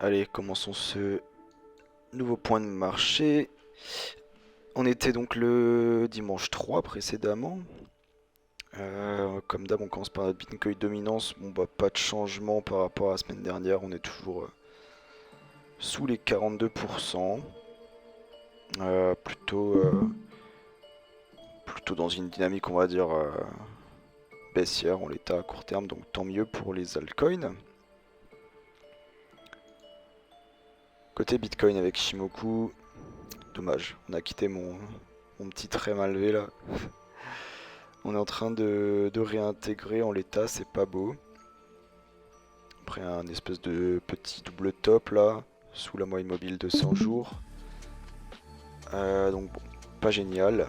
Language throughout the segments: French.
Allez, commençons ce nouveau point de marché. On était donc le dimanche 3 précédemment. Comme d'hab, on commence par notre Bitcoin dominance. Bon, bah, pas de changement par rapport à la semaine dernière. On est toujours sous les 42%. Plutôt dans une dynamique, on va dire, baissière en l'état à court terme. Donc tant mieux pour les altcoins. Côté Bitcoin avec Shimoku, dommage, on a quitté mon petit trait mal levé là. On est en train de réintégrer en l'état, c'est pas beau. Après un espèce de petit double top là, sous la moyenne mobile de 100 jours. Donc bon, pas génial.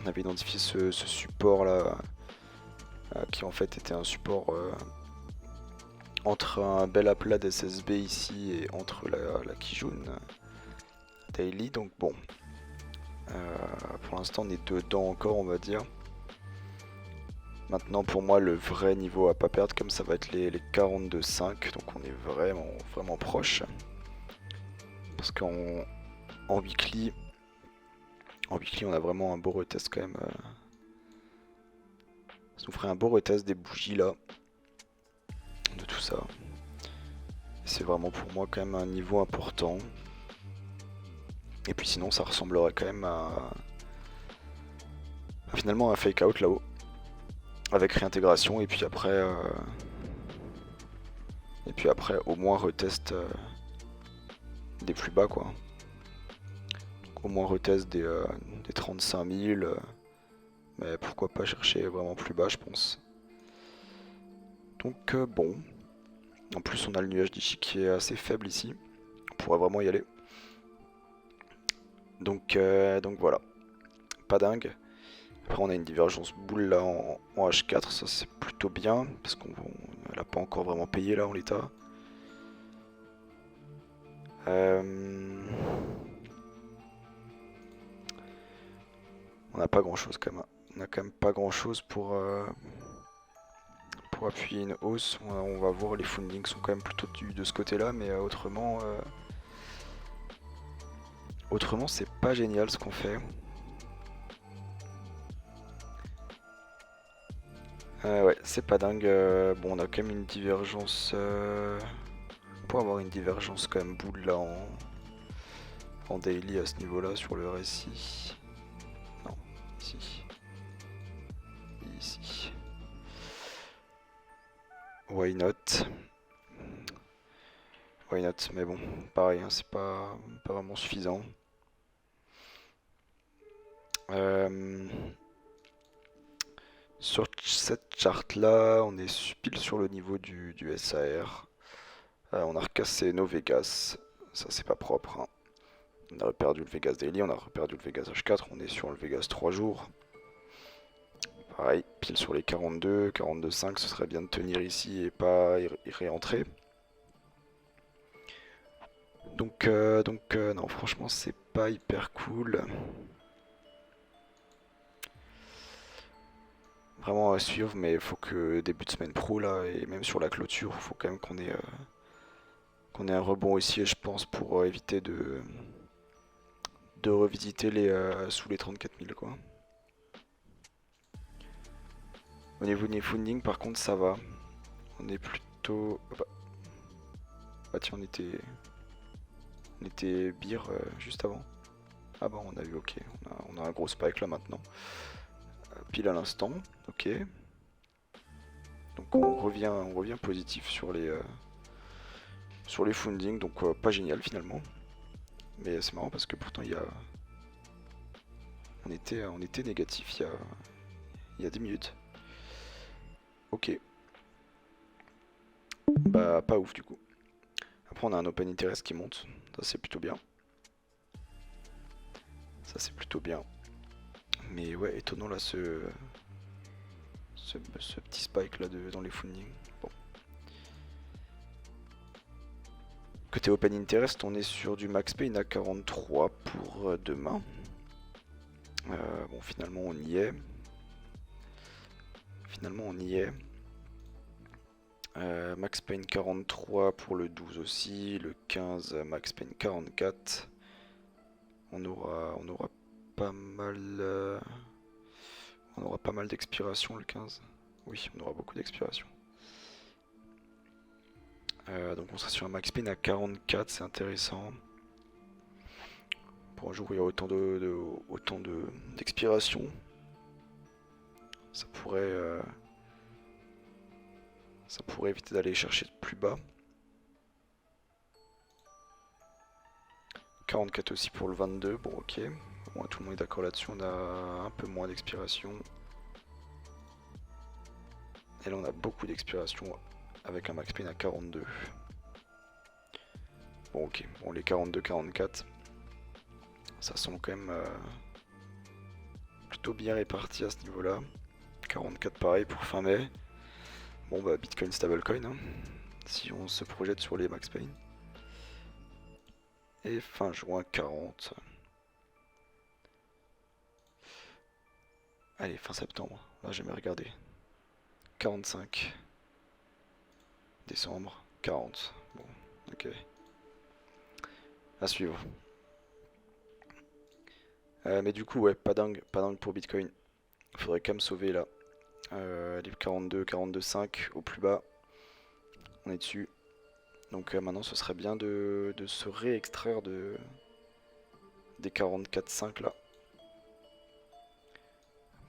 On avait identifié ce support là, qui en fait était un support entre un bel aplat d'SSB ici et entre la Kijun Daily. Donc bon, pour l'instant on est dedans encore, on va dire. Maintenant pour moi le vrai niveau à pas perdre comme ça va être les 42,5, donc on est vraiment proche. Parce en weekly on a vraiment un beau retest quand même. Ça nous ferait un beau retest des bougies là, de tout ça. C'est vraiment pour moi quand même un niveau important. Et puis sinon ça ressemblerait quand même à finalement un fake out là-haut. Avec réintégration et puis après au moins retest des plus bas quoi. Donc, au moins retest des 35 000, mais pourquoi pas chercher vraiment plus bas je pense. Donc bon, en plus on a le nuage d'Ichi qui est assez faible ici, on pourrait vraiment y aller. Donc voilà, pas dingue. Après on a une divergence boule là en H4, ça c'est plutôt bien, parce qu'on n'a pas encore vraiment payé là en l'état. On n'a pas grand chose quand même. On a quand même pas grand chose pour appuyer une hausse. On va voir, les fundings sont quand même plutôt de ce côté là, mais autrement c'est pas génial ce qu'on fait. Ouais, c'est pas dingue. Bon, on a quand même une divergence. On peut avoir une divergence quand même boule là en daily à ce niveau-là sur le RSI. Non, ici. Ici. Why not? Why not? Mais bon, pareil, hein, c'est pas vraiment suffisant. Sur cette charte là, on est pile sur le niveau du SAR. On a recassé nos Vegas, ça c'est pas propre, hein. On a perdu le Vegas Daily, on a perdu le Vegas H4, on est sur le Vegas 3 jours. Pareil, pile sur les 42, 42,5, ce serait bien de tenir ici et pas y réentrer. Donc non, franchement c'est pas hyper cool. Vraiment à suivre, mais il faut que début de semaine pro là, et même sur la clôture, il faut quand même qu'on ait un rebond aussi, je pense, pour éviter de revisiter sous les 34 000 quoi. Au niveau des funding par contre ça va. On est plutôt... Ah tiens, on était beer juste avant. Ah bah on a eu, ok, on a un gros spike là maintenant. Pile à l'instant, ok. Donc on revient positif sur les funding, donc pas génial finalement. Mais c'est marrant parce que pourtant on était négatif il y a 10 minutes. Ok. Bah pas ouf du coup. Après on a un open interest qui monte, ça c'est plutôt bien. Ça c'est plutôt bien. Mais ouais, étonnant là ce petit spike là dans les funding. Bon. Côté open interest, on est sur du max pain à 43 pour demain. Bon, finalement on y est. Finalement on y est. Max Payne 43 pour le 12 aussi, le 15 Max Payne 44. On aura pas mal, on aura pas mal d'expiration le 15. Oui, on aura beaucoup d'expiration. Donc on sera sur un Max Payne à 44, c'est intéressant. Pour un jour où il y a autant d'expiration, ça pourrait éviter d'aller chercher plus bas. 44 aussi pour le 22, bon ok. Bon, tout le monde est d'accord là-dessus, on a un peu moins d'expiration. Et là on a beaucoup d'expiration avec un Max Payne à 42. Bon ok, bon les 42-44, ça semble quand même plutôt bien réparti à ce niveau-là. 44 pareil pour fin mai. Bon bah Bitcoin stablecoin, hein, si on se projette sur les Max Payne. Et fin juin 40. Allez, fin septembre, là j'ai jamais regardé. 45. Décembre, 40. Bon, ok. À suivre. Mais du coup, ouais, pas dingue pour Bitcoin. Faudrait quand même sauver là. Les 42, 42,5 au plus bas. On est dessus. Donc maintenant, ce serait bien de se réextraire des 44,5 là.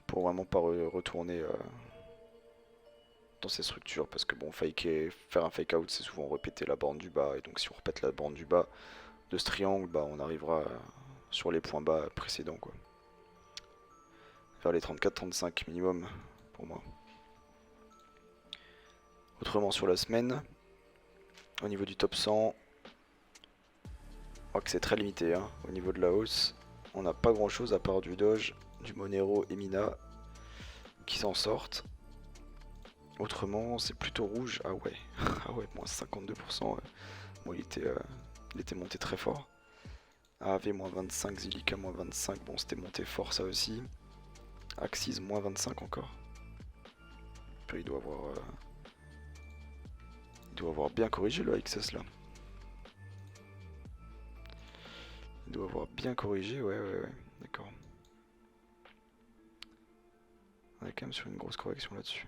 Pour vraiment pas retourner dans ces structures. Parce que bon, faire un fake out, c'est souvent répéter la borne du bas. Et donc si on répète la borne du bas de ce triangle, bah, on arrivera sur les points bas précédents, quoi. Vers les 34-35 minimum pour moi. Autrement sur la semaine, au niveau du top 100, on voit que c'est très limité, hein. Au niveau de la hausse, on n'a pas grand chose à part du Doge, du Monero et Mina qui s'en sortent. Autrement, c'est plutôt rouge. Ah ouais, ah ouais, moins 52%. Ouais. Bon, il était monté très fort. AAV moins 25, Zilliqa moins 25. Bon, c'était monté fort ça aussi. Axis moins 25 encore. Puis il doit avoir bien corrigé le XS là. Il doit avoir bien corrigé, ouais, d'accord. On est quand même sur une grosse correction là-dessus.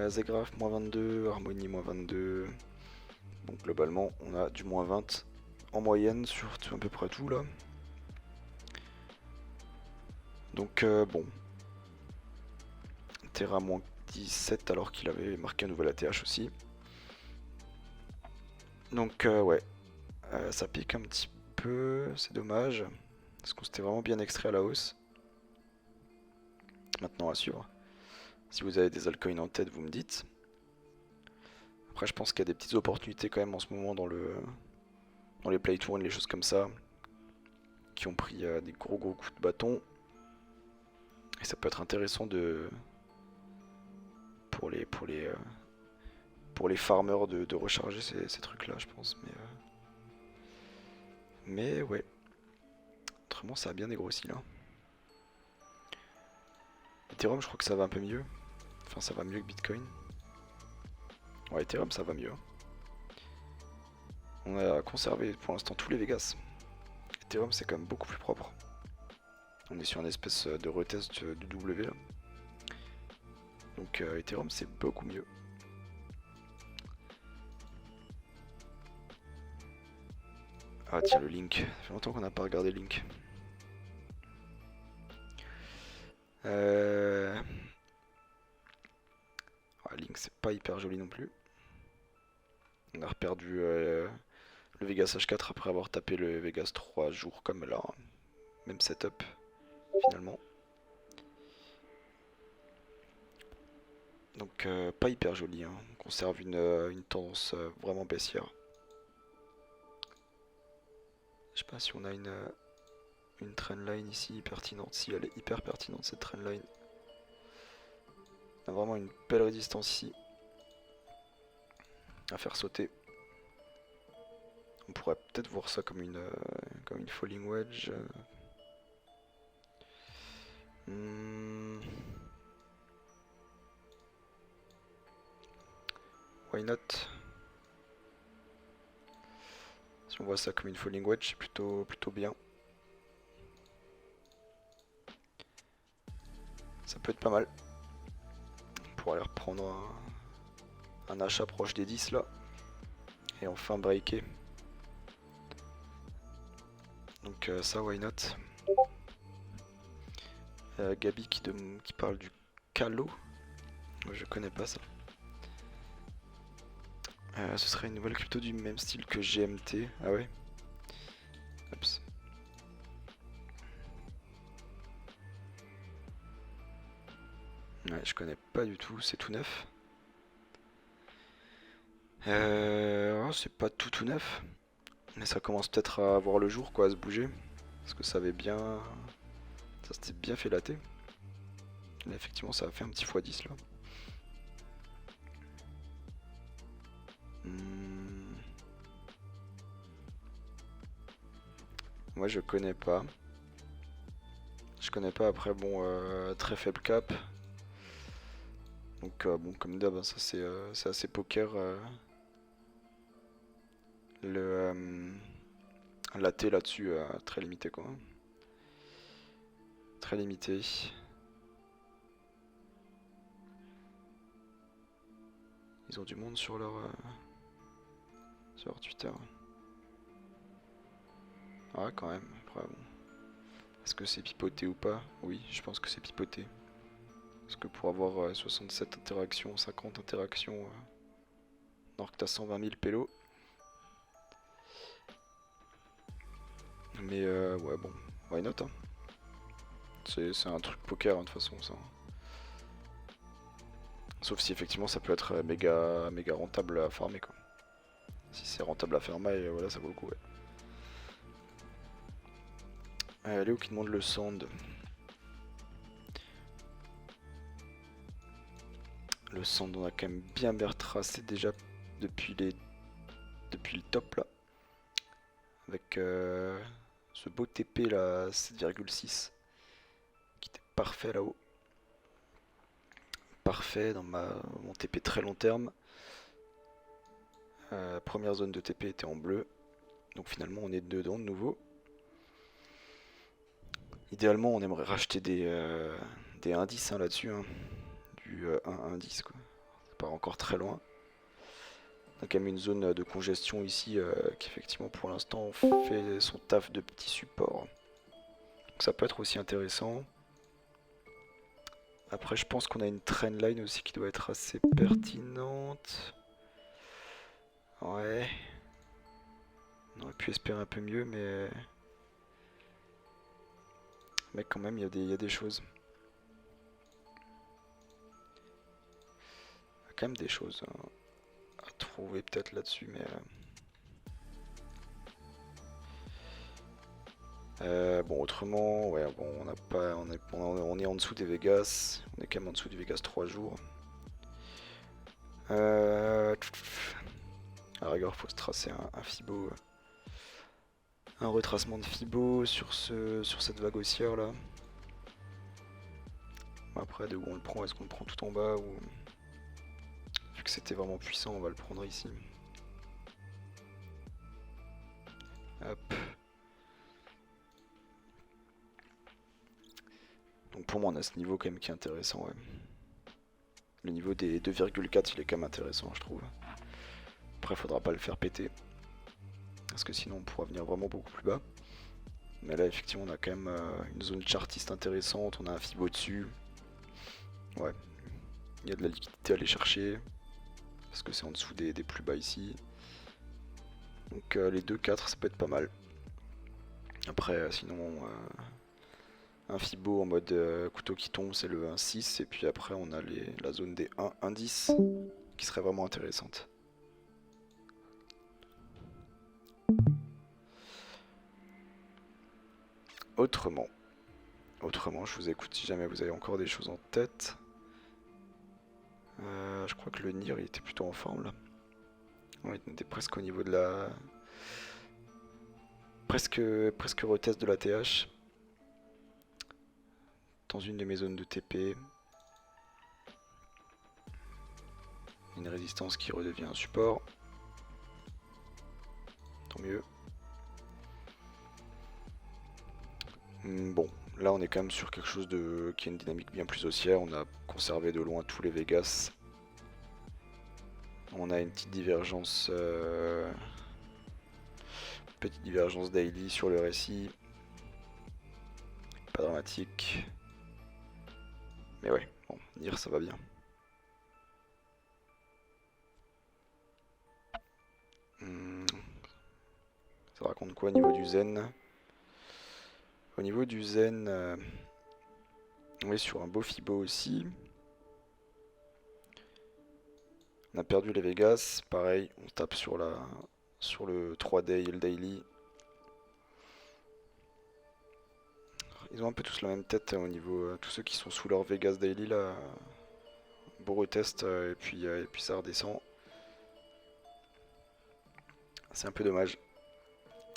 Zegraph moins 22, Harmony moins 22. Bon, globalement, on a du moins 20 en moyenne sur à peu près tout là. Donc bon. Terra moins 17 alors qu'il avait marqué un nouvel ATH aussi. Donc ouais, ça pique un petit peu, c'est dommage. Parce qu'on s'était vraiment bien extrait à la hausse. Maintenant à suivre. Si vous avez des altcoins en tête, vous me dites. Après, je pense qu'il y a des petites opportunités quand même en ce moment dans les play to earn, les choses comme ça, qui ont pris des gros coups de bâton. Et ça peut être intéressant pour les farmers de recharger ces trucs-là, je pense. Mais ouais. Autrement, ça a bien dégrossi là. Ethereum, je crois que ça va un peu mieux. Enfin, ça va mieux que Bitcoin. Ouais, Ethereum, ça va mieux. On a conservé pour l'instant tous les Vegas. Ethereum, c'est quand même beaucoup plus propre. On est sur une espèce de retest du W là. Donc Ethereum, c'est beaucoup mieux. Ah tiens, le Link. Ça fait longtemps qu'on n'a pas regardé le Link. Link, c'est pas hyper joli non plus. On a reperdu le Vegas H4 après avoir tapé le Vegas 3 jours comme là. Même setup, finalement. Donc pas hyper joli, hein. On conserve une tendance vraiment baissière. Je sais pas si on a une trendline ici pertinente. Si elle est hyper pertinente cette trendline. On a vraiment une belle résistance ici à faire sauter. On pourrait peut-être voir ça comme une falling wedge. why not? Si on voit ça comme une falling wedge, c'est plutôt bien. Ça peut être pas mal. On pourra aller reprendre un achat proche des 10 là. Et enfin breaker. Donc ça, why not? Gabi qui parle du Calo. Je connais pas ça. Ce serait une nouvelle crypto du même style que GMT. Ah ouais? Oups. Ouais, je connais pas du tout, c'est tout neuf. Oh, c'est pas tout neuf. Mais ça commence peut-être à voir le jour, quoi, à se bouger. Parce que ça avait bien. Ça s'était bien fait latter. Là, effectivement, ça a fait un petit x10 là. Moi, je connais pas. Je connais pas, après, bon, très faible cap. Donc, bon, comme d'hab, hein, ça c'est assez poker. La T là-dessus, très limité quoi. Très limité. Ils ont du monde sur leur Twitter. Ouais, quand même. Après, bon. Est-ce que c'est pipoté ou pas? Oui, je pense que c'est pipoté. Parce que pour avoir 67 interactions, 50 interactions, alors que t'as 120 000 pélos. Mais ouais, bon, why not hein. C'est un truc poker hein, de toute façon ça. Sauf si effectivement ça peut être méga rentable à farmer quoi. Si c'est rentable à farmer, voilà ça vaut le coup ouais. Léo qui demande le sand. Le sand on a quand même bien retracé déjà depuis le top là. Avec ce beau TP là 7,6 qui était parfait là-haut. Parfait dans mon TP très long terme. Première zone de TP était en bleu. Donc finalement on est dedans de nouveau. Idéalement on aimerait racheter des indices hein, là-dessus. Hein. Du 1 indice quoi. Ça part encore très loin. On a quand même une zone de congestion ici qui effectivement pour l'instant fait son taf de petit support. Donc ça peut être aussi intéressant. Après je pense qu'on a une trendline aussi qui doit être assez pertinente. Ouais. On aurait pu espérer un peu mieux mais quand même il y a des choses. Il y a quand même des choses hein, à trouver peut-être là-dessus mais... bon autrement ouais bon on n'a pas on est en dessous des Vegas, on est quand même en dessous du Vegas 3 jours. À la rigueur faut se tracer un Fibo, un retracement de Fibo sur cette vague haussière là. Après de où on le prend, est-ce qu'on le prend tout en bas ou vu que c'était vraiment puissant on va le prendre ici. Hop. Donc pour moi on a ce niveau quand même qui est intéressant ouais. Le niveau des 2,4 il est quand même intéressant je trouve. Après faudra pas le faire péter. Parce que sinon on pourra venir vraiment beaucoup plus bas. Mais là effectivement on a quand même une zone chartiste intéressante, on a un Fibo dessus. Ouais, il y a de la liquidité à aller chercher. Parce que c'est en dessous des plus bas ici. Donc les 2-4 ça peut être pas mal. Après sinon un Fibo en mode couteau qui tombe c'est le 1-6. Et puis après on a la zone des 1-10 qui serait vraiment intéressante. Autrement, je vous écoute si jamais vous avez encore des choses en tête. Je crois que le Nir il était plutôt en forme là. Ouais, il était presque au niveau de la... Presque retest de la TH. Dans une de mes zones de TP. Une résistance qui redevient un support. Tant mieux. Bon, là on est quand même sur quelque chose qui a une dynamique bien plus haussière. On a conservé de loin tous les Vegas. On a une petite divergence daily sur le récit. Pas dramatique. Mais ouais, bon, dire ça va bien. Ça raconte quoi au niveau du zen? Au niveau du zen, on est sur un beau Fibo aussi. On a perdu les Vegas, pareil, on tape sur le 3D et le daily. Ils ont un peu tous la même tête au niveau, tous ceux qui sont sous leur Vegas daily là. Beau retest et puis ça redescend. C'est un peu dommage.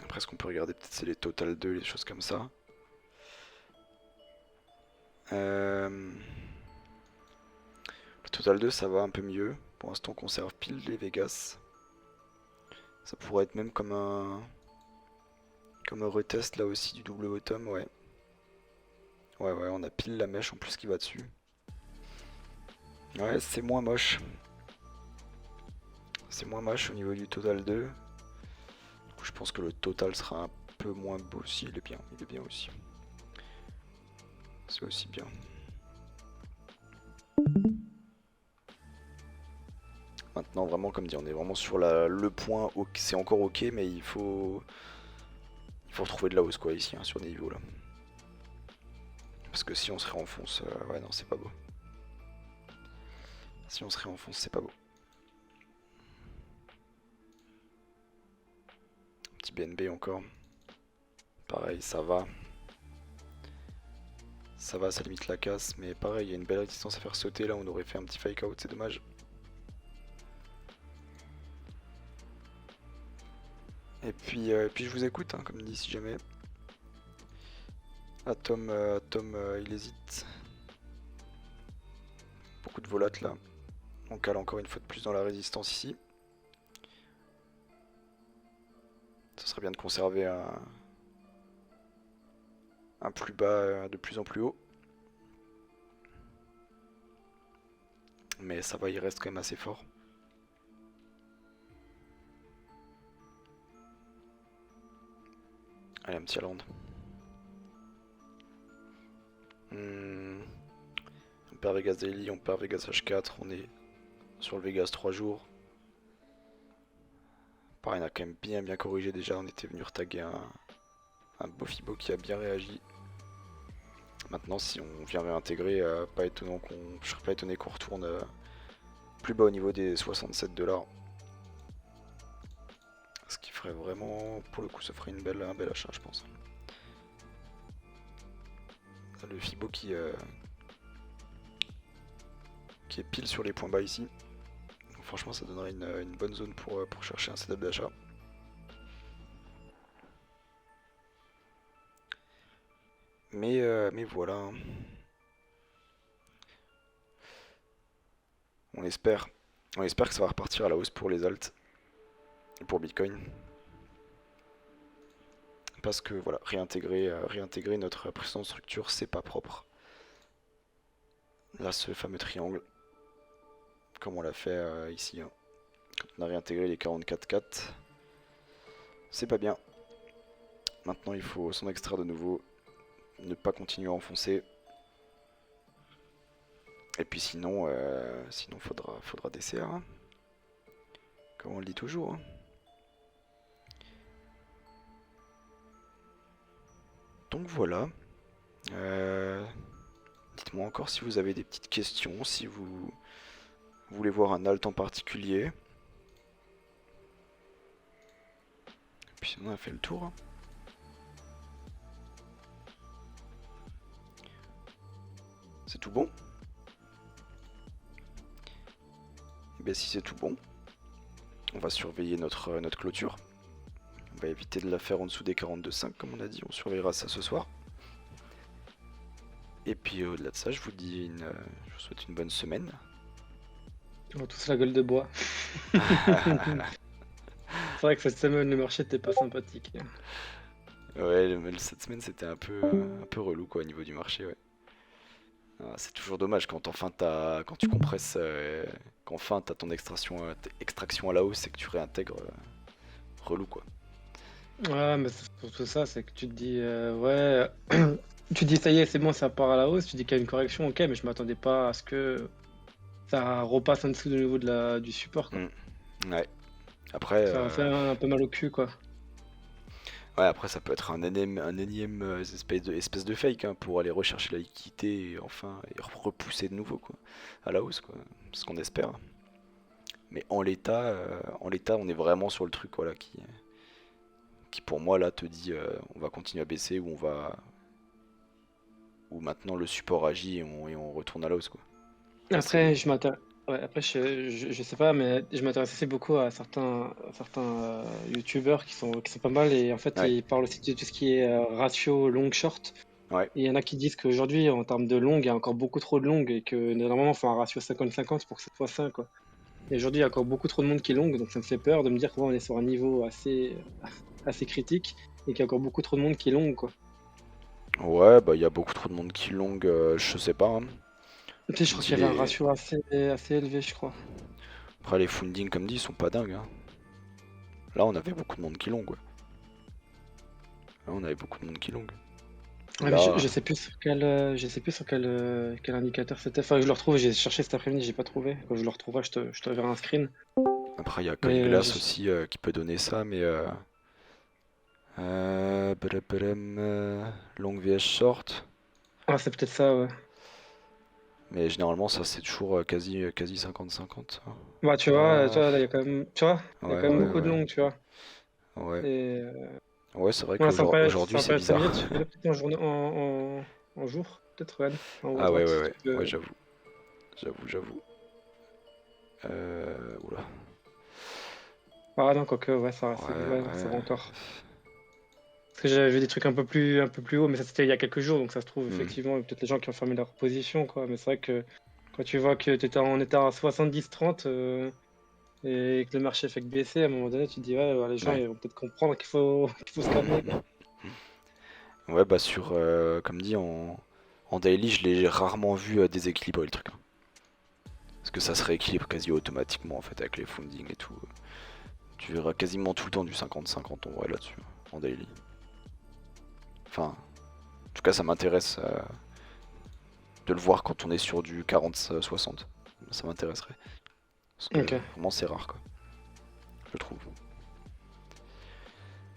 Après ce qu'on peut regarder peut-être c'est les Total 2, les choses comme ça. Le Total 2 ça va un peu mieux. Pour l'instant on conserve pile les Vegas. Ça pourrait être même comme un retest là aussi du double bottom, ouais. Ouais, on a pile la mèche en plus qui va dessus. Ouais, c'est moins moche. C'est moins moche au niveau du Total 2. Du coup, je pense que le total sera un peu moins beau. Si, il est bien aussi. C'est aussi bien. Maintenant, vraiment, comme dit, on est vraiment sur le point. C'est encore ok, mais il faut retrouver de la hausse quoi ici, hein, sur des niveaux là. Parce que si on se réenfonce, ouais, non, c'est pas beau. Si on se réenfonce, c'est pas beau. Petit BNB encore. Pareil, ça va. Ça va, ça limite la casse, mais pareil, il y a une belle résistance à faire sauter. Là, on aurait fait un petit fake out, c'est dommage. Et puis je vous écoute, hein, comme dit, si jamais. Atom, il hésite. Beaucoup de volates là. On cale encore une fois de plus dans la résistance ici. Ce serait bien de conserver un plus bas de plus en plus haut. Mais ça va, il reste quand même assez fort. Allez, un petit land. On perd Vegas Daily, on perd Vegas H4, on est sur le Vegas 3 jours. Pareil, on a quand même bien corrigé déjà, on était venu retaguer un beau Fibo qui a bien réagi. Maintenant, si on vient réintégrer, je serais pas étonné qu'on retourne plus bas au niveau des 67 $. Ce qui ferait vraiment, pour le coup, ça ferait un bel achat, je pense. Le Fibo qui est pile sur les points bas ici. Donc, franchement, ça donnerait une bonne zone pour chercher un setup d'achat. Mais voilà. Hein. On espère que ça va repartir à la hausse pour les alts et pour Bitcoin. Parce que voilà, réintégrer notre précédente structure, c'est pas propre. Là, ce fameux triangle, comme on l'a fait ici, hein. Quand on a réintégré les 44,4, c'est pas bien. Maintenant, il faut s'en extraire de nouveau, ne pas continuer à enfoncer. Et puis sinon faudra DCA, hein. Comme on le dit toujours. Hein. Donc voilà. Dites-moi encore si vous avez des petites questions, si vous voulez voir un alt en particulier. Et puis on a fait le tour. Hein. C'est tout bon? Et bien si c'est tout bon, on va surveiller notre clôture. On va éviter de la faire en dessous des 42,5 comme on a dit, on surveillera ça ce soir. Et puis au-delà de ça, je vous souhaite une bonne semaine. On a tous la gueule de bois. C'est vrai que cette semaine, le marché n'était pas sympathique. Ouais, cette semaine c'était un peu relou quoi au niveau du marché, ouais. Ah, c'est toujours dommage quand enfin quand tu compresses, qu'enfin t'as ton extraction à la hausse et que tu réintègres, relou quoi. Ouais, mais c'est surtout ça, c'est que tu te dis, ouais, tu te dis ça y est, c'est bon, ça part à la hausse, tu dis qu'il y a une correction, ok, mais je m'attendais pas à ce que ça repasse en dessous du niveau du support, quoi. Hmm. Ouais. Après, Ça va faire un peu mal au cul, quoi. ouais, après ça peut être un énième espèce de fake hein, pour aller rechercher la liquidité et enfin et repousser de nouveau quoi, à la hausse quoi, c'est ce qu'on espère. Mais en l'état, on est vraiment sur le truc voilà qui pour moi là te dit on va continuer à baisser ou on va ou maintenant le support agit et on retourne à la hausse quoi. Ça c'est Après, ouais, après, je sais pas, mais je m'intéresse aussi beaucoup à certains youtubeurs qui sont pas mal et en fait, ouais ils parlent aussi de tout ce qui est ratio long-short. ouais Et il y en a qui disent qu'aujourd'hui, en termes de longues, il y a encore beaucoup trop de longues et que normalement, il faut un ratio 50-50 pour que ça soit sain, quoi. Et aujourd'hui, il y a encore beaucoup trop de monde qui est longue, donc ça me fait peur de me dire qu'on est sur un niveau assez critique et qu'il y a encore beaucoup trop de monde qui est long, quoi. ouais bah il y a beaucoup trop de monde qui longue, je sais pas hein. Tu sais, je Comme crois dit qu'il y avait un les ratio assez élevé, je crois. après les funding comme dit ils sont pas dingues hein. Là on avait beaucoup de monde qui longue ouais. Là, on avait beaucoup de monde qui longue. Ouais, mais je, Là je sais plus sur quel indicateur c'était. Enfin, je le retrouve, j'ai cherché cet après-midi, j'ai pas trouvé. Quand je le retrouverai, je te verrai un screen. après il y a Mais Coinglass aussi qui peut donner ça mais badabadam, long vs short. ah, c'est peut-être ça, ouais. Mais généralement, ça c'est toujours quasi 50-50. Bah, tu Ah, vois, là, il y a quand même, tu vois, il y a ouais, quand même ouais, beaucoup de ouais. longues, tu vois. Ouais, Et ouais, c'est vrai ouais, ça en paraît, qu'aujourd'hui ça en c'est paraît 5 bizarre. minutes, peut-être en journée, en jour, peut-être, regarde, en haut à Ah, ouais, ouais, droite. ouais, ouais, j'avoue. Oula. Ah non, quoique, ouais, Ouais, ouais, ça ouais. va encore. Parce que j'avais vu des trucs un peu plus haut, mais ça c'était il y a quelques jours, donc ça se trouve, Hmm. effectivement, il y a peut-être les gens qui ont fermé leur position, quoi. Mais c'est vrai que quand tu vois que on était à 70-30 et que le marché fait que baisser, à un moment donné, tu te dis, ouais, les gens Ouais. ils vont peut-être comprendre qu'il faut, qu'il faut se calmer, quoi. Ouais, bah comme dit, en daily, je l'ai rarement vu déséquilibrer le truc, hein. Parce que ça se rééquilibre quasi automatiquement en fait avec les funding et tout. Tu verras quasiment tout le temps du 50-50 en vrai là-dessus, en daily. Enfin, en tout cas, ça m'intéresse de le voir quand on est sur du 40-60. Ça m'intéresserait. Parce que Ok, vraiment, c'est rare, quoi. Je trouve.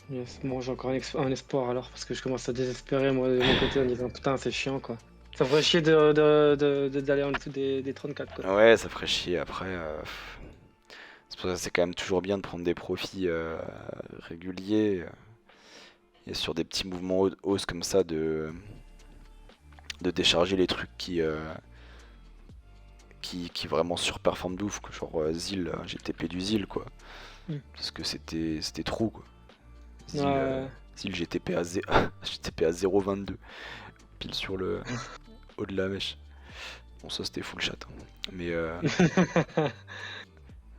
yes. Bon, j'ai encore un espoir alors, parce que je commence à désespérer, moi, de mon côté, en disant, putain, c'est chiant, quoi. Ça me ferait chier d'aller en dessous des 34, quoi. Ouais, ça ferait chier après. C'est pour ça que c'est quand même toujours bien de prendre des profits réguliers. Et sur des petits mouvements hausse comme ça, de décharger les trucs qui vraiment surperforment de ouf, quoi. Genre ZIL, GTP du ZIL, quoi. Hmm. Parce que c'était trop, quoi. ZIL, Ouais. ZIL GTP à, GTP à 0,22, pile sur le haut de la mèche. Bon, ça c'était full chat, hein. Mais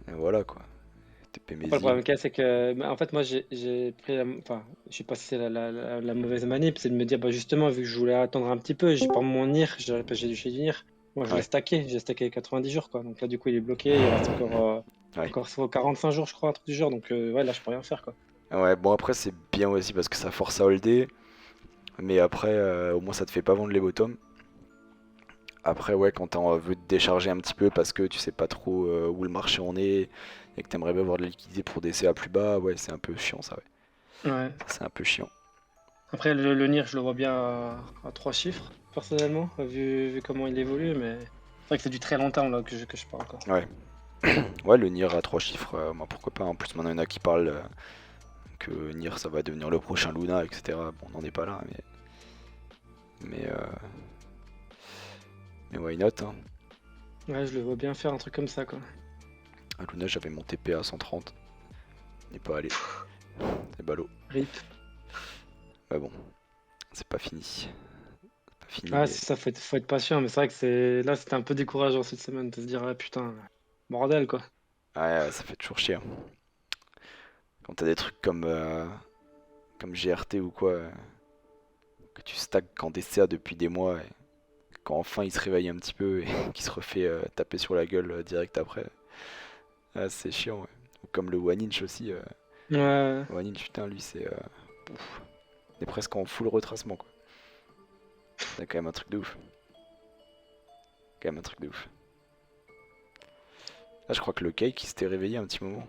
voilà quoi. TP Après, le Mésil. problème qu'il y a, c'est que, bah, en fait, moi, j'ai pris enfin, je sais pas si c'est la mauvaise manip, c'est de me dire, bah, justement, vu que je voulais attendre un petit peu, j'ai pas mon NIR, j'ai du chez du NIR. Moi, Ouais, j'ai stacké 90 jours, quoi. Donc là, du coup, il est bloqué, il reste ouais. encore 45 jours, je crois, un truc du genre. Donc, ouais, là, je peux rien faire, quoi. Ouais, bon après c'est bien aussi parce que ça force à holder. Mais après, au moins ça te fait pas vendre les bottoms. Après, ouais, quand t'en veux te décharger un petit peu parce que tu sais pas trop où le marché en est et que t'aimerais bien avoir de la liquidité pour des CA plus bas, ouais, c'est un peu chiant ça, ouais. Ouais. Ça, c'est un peu chiant. Après, le NIR, je le vois bien à 3 chiffres, personnellement, vu comment il évolue, mais c'est vrai que c'est du très long terme, là, que je parle, quoi. Ouais. Ouais, le NIR à 3 chiffres, moi pourquoi pas. En plus, maintenant il y en a qui parlent que NIR ça va devenir le prochain Luna, etc. Bon, on n'en est pas là, mais, euh, mais why not, hein. Ouais, je le vois bien faire un truc comme ça, quoi. À Luna, j'avais mon TP à 130. N'est pas allé. C'est ballot. RIP. Mais bon, c'est pas fini. C'est pas fini, Ah, mais c'est ça, faut être patient, mais c'est vrai que là, c'était un peu décourageant cette semaine de se dire, ah putain. bordel, quoi. Ouais, ça fait toujours chier, hein. Quand t'as des trucs comme GRT ou quoi, que tu stacks en DCA depuis des mois, et quand enfin il se réveille un petit peu et qu'il se refait taper sur la gueule direct après, c'est chiant, ouais. Ou comme le One Inch aussi. Ouais. One Inch, putain, lui, ouf. On est presque en full retracement, quoi. C'est quand même un truc de ouf. Quand même un truc de ouf. Là, je crois que le cake, il s'était réveillé un petit moment.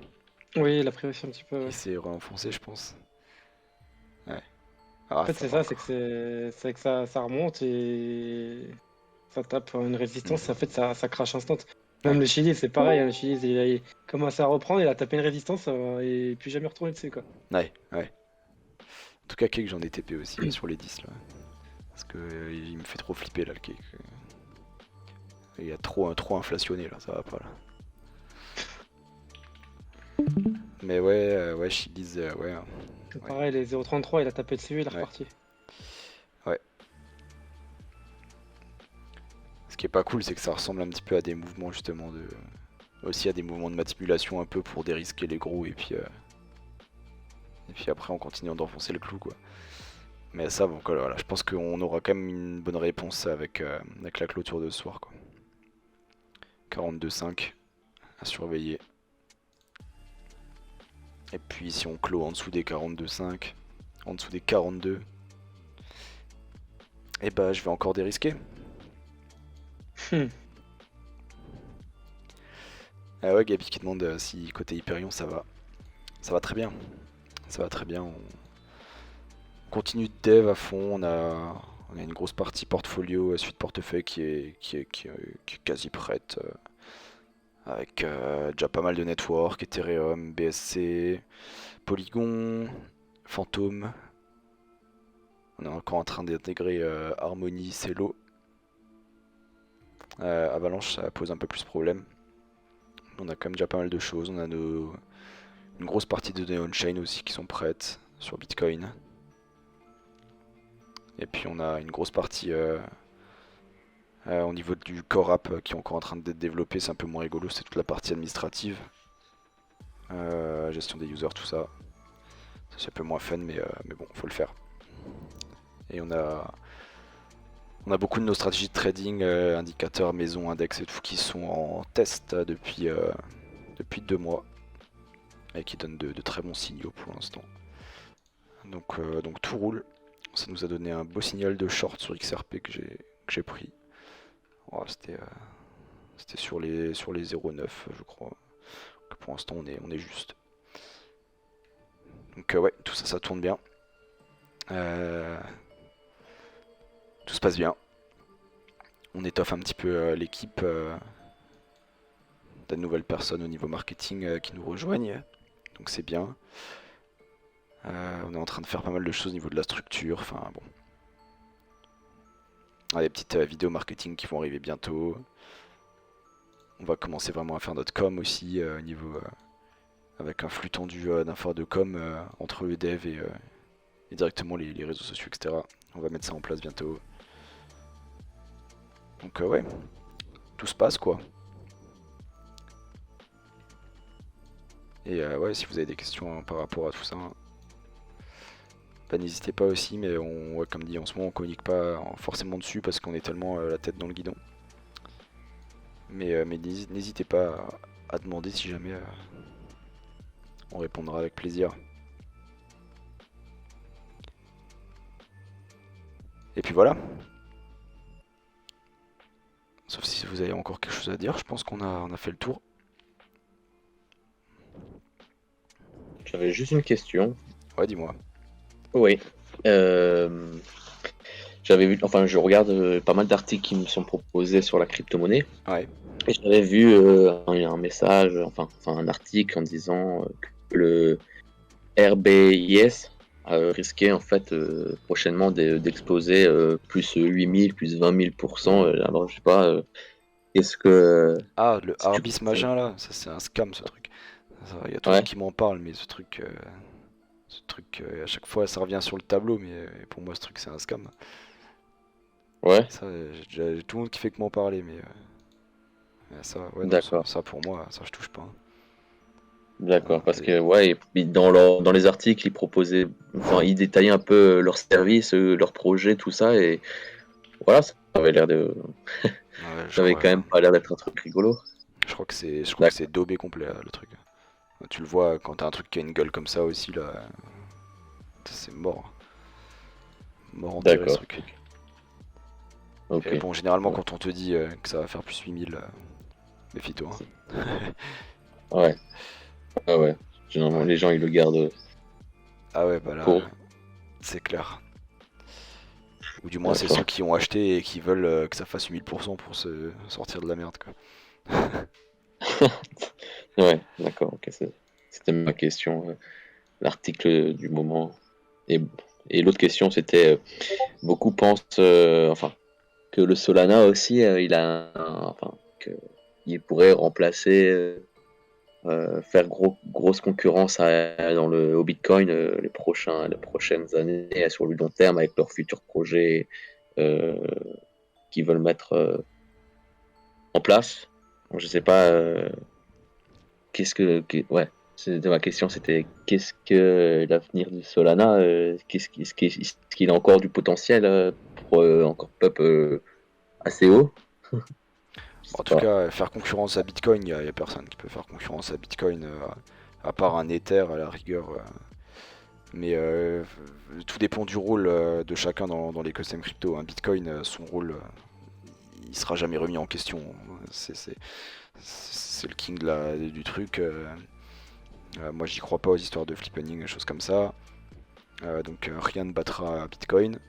Oui, il a pris aussi un petit peu, Il ouais. s'est réenfoncé, je pense. Ouais. En Ah, fait, ça c'est va ça, c'est encore. que c'est que ça remonte et ça tape une résistance. En Mhm. fait, ça crache instant. Ouais. Même le Chili, c'est pareil, hein. Le Chili, il commence à reprendre, il a tapé une résistance et plus jamais retourné dessus, quoi. Ouais, ouais. En tout cas, cake, j'en ai TP aussi sur les 10 là. Parce que il me fait trop flipper là, le cake. Il a trop inflationné là, ça va pas là. Mais ouais, ouais, Chili's, ouais, hein. C'est Ouais, pareil, les 0,33, il a tapé dessus, il est ouais, reparti. ouais. Ce qui est pas cool, c'est que ça ressemble un petit peu à des mouvements justement de. Aussi à des mouvements de manipulation un peu pour dérisquer les gros et puis après on continue d'enfoncer le clou quoi. Mais ça bon voilà, je pense qu'on aura quand même une bonne réponse avec la clôture de ce soir quoi. 42,5 à surveiller. Et puis si on clôt en dessous des 42,5, en dessous des 42, et bah je vais encore dérisquer. Hmm. Ah ouais, Gabi qui demande si côté Hyperion ça va. Ça va très bien. Ça va très bien. On continue de dev à fond. On a une grosse partie portfolio, suite portefeuille qui est quasi prête. Avec déjà pas mal de network, Ethereum, BSC, Polygon, Phantom. On est encore en train d'intégrer Harmony, Celo. Avalanche, ça pose un peu plus problème. On a quand même déjà pas mal de choses. On a une grosse partie de données on-chain aussi qui sont prêtes sur Bitcoin. Et puis on a une grosse partie au niveau du core app qui est encore en train d'être développé. C'est un peu moins rigolo, c'est toute la partie administrative. Gestion des users, tout ça. Ça, c'est un peu moins fun, mais bon, faut le faire. Et on a beaucoup de nos stratégies de trading, indicateurs, maison, index et tout, qui sont en test depuis 2 mois. Et qui donnent de très bons signaux pour l'instant. Donc tout roule. Ça nous a donné un beau signal de short sur XRP que j'ai pris. Oh, c'était sur les 0,9 je crois. Donc pour l'instant on est juste. Donc ouais, tout ça tourne bien. Euh, tout se passe bien. On étoffe un petit peu l'équipe. De nouvelles personnes au niveau marketing qui nous rejoignent. Donc c'est bien. On est en train de faire pas mal de choses au niveau de la structure. Enfin bon. On a des petites vidéos marketing qui vont arriver bientôt. On va commencer vraiment à faire notre com aussi au niveau avec un flux tendu d'infos de com entre le dev et directement les réseaux sociaux, etc. On va mettre ça en place bientôt. Donc ouais, tout se passe quoi. Et ouais, si vous avez des questions par rapport à tout ça, bah, n'hésitez pas aussi, mais ouais, comme dit, en ce moment on communique pas forcément dessus parce qu'on est tellement la tête dans le guidon. Mais n'hésitez pas à demander si jamais on répondra avec plaisir. Et puis voilà. Sauf si vous avez encore quelque chose à dire, je pense qu'on a fait le tour. J'avais juste une question. Ouais, dis-moi. Oui. Euh, J'avais vu, enfin, je regarde pas mal d'articles qui me sont proposés sur la crypto-monnaie. Ouais. Et j'avais vu un message, enfin un article en disant que le RBIS risquait en fait prochainement d'exploser plus 8000, plus 20 000%. Alors je sais pas, est-ce que Ah, le si tu Arbis conseilles. Magin là, ça c'est un scam ce truc. Il y a tout le monde Ouais, qui m'en parle, mais ce truc à chaque fois ça revient sur le tableau, mais pour moi ce truc c'est un scam. ouais. Ça, j'ai tout le monde qui fait que m'en parler, mais Ça, ouais, non, D'accord. ça pour moi, ça je touche pas, hein. D'accord, parce Et- que ouais, et puis dans les articles, ils proposaient, enfin, ils détaillaient un peu leurs services, leurs projets, tout ça, et voilà, ça avait l'air de, ouais, ça avait quand même pas l'air d'être un truc rigolo. je crois que c'est D'accord, daubé complet là, le truc. Tu le vois quand t'as un truc qui a une gueule comme ça aussi là, c'est mort, mort entière ce d'accord, truc. ok. Et bon, généralement Ouais, quand on te dit que ça va faire plus 8000, méfie-toi, hein. ouais, ouais. Généralement, Ouais. les gens, ils le gardent Ah ouais, bah là, pour. c'est clair. Ou du moins c'est ceux D'accord. qui ont acheté et qui veulent que ça fasse 8000% pour se sortir de la merde quoi. Ouais, d'accord, ok, c'était ma question, l'article du moment. Et, et l'autre question, c'était, beaucoup pensent, enfin, que le Solana aussi, enfin, que il pourrait remplacer, faire grosse concurrence au Bitcoin, les prochaines années, sur le long terme, avec leurs futurs projets, euh, qu'ils veulent mettre, en place. Donc, je sais pas, ouais, c'était ma question, c'était qu'est-ce que l'avenir du Solana, est-ce qu'il a encore du potentiel, pour, encore pop, assez haut? Je En sais tout pas. cas, faire concurrence à Bitcoin, y a personne qui peut faire concurrence à Bitcoin, à part un Ether à la rigueur. Mais tout dépend du rôle de chacun dans l'écosystème crypto, hein. Bitcoin, son rôle, il sera jamais remis en question. C'est le king du truc. Moi, j'y crois pas aux histoires de flippening, des choses comme ça. Donc rien ne battra Bitcoin.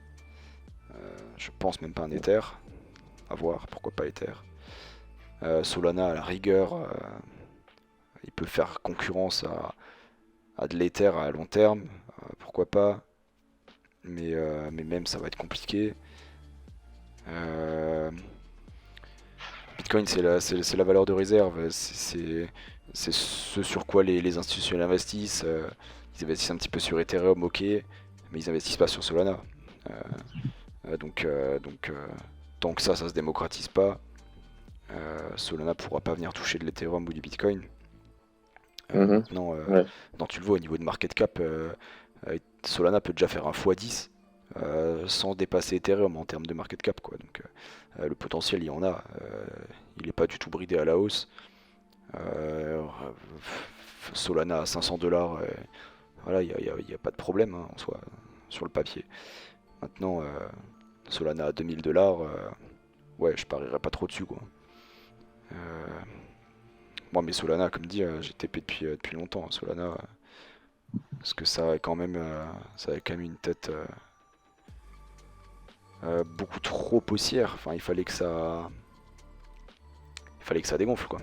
Je pense même pas un Ether. À voir, pourquoi pas Ether. Solana, à la rigueur, il peut faire concurrence à de l'Ether à long terme. Pourquoi pas. Mais même, ça va être compliqué. Euh, Bitcoin, c'est la valeur de réserve. C'est ce sur quoi les institutions investissent. Ils investissent un petit peu sur Ethereum, ok, mais ils investissent pas sur Solana. Euh, donc, tant que ça se démocratise pas, Solana pourra pas venir toucher de l'Ethereum ou du Bitcoin. Mhm. Maintenant, Ouais. non, tu le vois au niveau de market cap, Solana peut déjà faire un x10 sans dépasser Ethereum en termes de market cap, quoi. Donc, le potentiel, il y en a. Il n'est pas du tout bridé à la hausse. Euh, Solana à 500 dollars, voilà, il y a pas de problème, hein, en soi, sur le papier. Maintenant, Solana à 2000 dollars, ouais, je parierais pas trop dessus, quoi. Euh, Moi, mais Solana, comme dit, j'ai TP depuis longtemps, hein, Solana, parce que ça avait quand même une tête beaucoup trop haussière. Enfin, il fallait que ça dégonfle, quoi.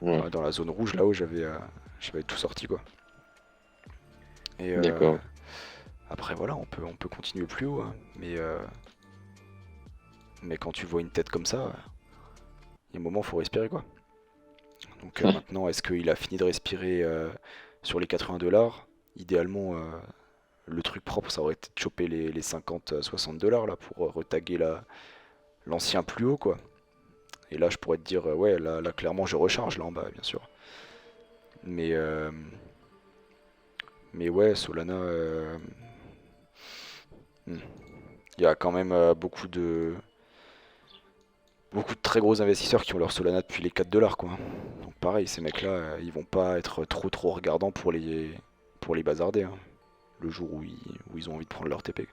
Ouais. Dans la zone rouge, là-haut, j'avais tout sorti, quoi. Et D'accord. après, voilà, on peut continuer plus haut, hein, mais quand tu vois une tête comme ça, il y a un moment, faut respirer, quoi. Donc maintenant, est-ce qu'il a fini de respirer sur les 80 dollars? Idéalement, le truc propre, ça aurait été de choper les 50-60 dollars là pour retaguer l'ancien plus haut, quoi. Et là, je pourrais te dire, ouais, là, clairement, je recharge là en bas, bien sûr. Mais, euh, mais ouais, Solana, hmm. Il y a quand même beaucoup de très gros investisseurs qui ont leur Solana depuis les 4 dollars, quoi. Donc pareil, ces mecs-là, ils vont pas être trop regardants pour les bazarder, hein, le jour où ils ont envie de prendre leur TP.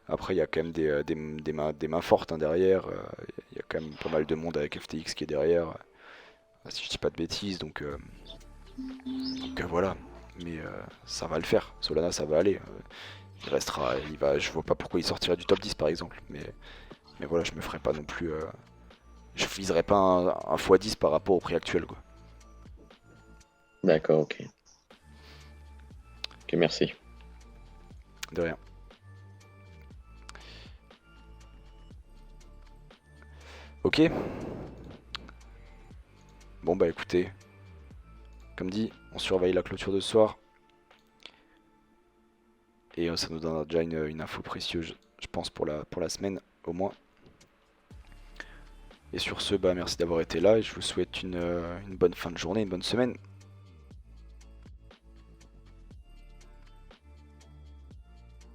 Après, il y a quand même des mains fortes, hein, derrière. Il y a quand même pas mal de monde avec FTX qui est derrière, si je dis pas de bêtises. Donc voilà. Mais ça va le faire. Solana, ça va aller. Je vois pas pourquoi il sortirait du top 10 par exemple. Mais voilà, je me ferai pas non plus. Je viserai pas un x10 par rapport au prix actuel, quoi. D'accord, ok. Ok, merci. De rien. Ok. Bon bah écoutez, comme dit, on surveille la clôture de ce soir. Et ça nous donnera déjà une info précieuse, je pense, pour la semaine, au moins. Et sur ce, bah, merci d'avoir été là et je vous souhaite une bonne fin de journée, une bonne semaine.